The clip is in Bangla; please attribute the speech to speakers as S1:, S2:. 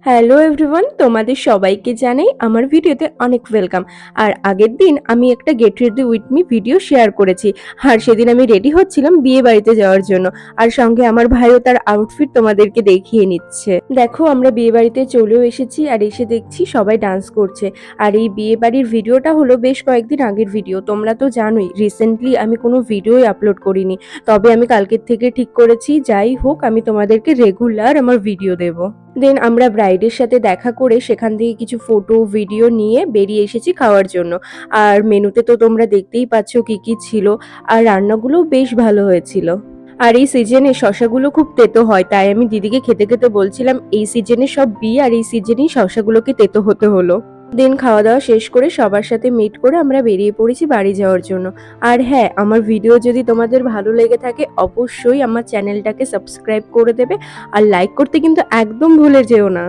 S1: হ্যালো এভরিওয়ান, তোমাদের সবাইকে জানাই আমার ভিডিওতে অনেক ওয়েলকাম। আর আগের দিন আমি একটা get ready with me video share করেছি। আর সেদিন আমি রেডি হচ্ছিলাম বিয়ে বাড়িতে যাওয়ার জন্য। আর সঙ্গে আমার ভাইও তার আউটফিট তোমাদেরকে দেখিয়ে নিচ্ছে। দেখো, আমরা বিয়ে বাড়িতে চলেও এসেছি আর এসে দেখছি সবাই ডান্স করছে। আর এই বিয়ে বাড়ির ভিডিওটা হলো বেশ কয়েকদিন আগের ভিডিও। তোমরা তো জানোই রিসেন্টলি আমি কোনো ভিডিওই আপলোড করিনি। তবে আমি কালকের থেকে ঠিক করেছি যাই হোক আমি তোমাদেরকে রেগুলার আমার ভিডিও দেবো। দেন আমরা ব্রাইডের সাথে দেখা করে সেখান থেকে কিছু ফটো ভিডিও নিয়ে বেরিয়ে এসেছি খাওয়ার জন্য। আর মেনুতে তো তোমরা দেখতেই পাচ্ছ কি কি ছিল। আর রান্নাগুলোও বেশ ভালো হয়েছিল। আর এই সিজনে শশাগুলো খুব তেতো হয়, তাই আমি দিদিকে খেতে খেতে বলছিলাম এই সিজনে সব বিয়ে আর এই সিজনেই শশাগুলোকে তেতো হতে হলো। দেন খাওয়া দাওয়া শেষ করে সবার সাথে মিট করে আমরা বেরিয়ে পড়েছি বাড়ি যাওয়ার জন্য। আর হ্যাঁ, আমার ভিডিও যদি তোমাদের ভালো লেগে থাকে অবশ্যই আমার চ্যানেলটাকে সাবস্ক্রাইব করে দেবে। আর লাইক করতে কিন্তু একদম ভুলে যেও না।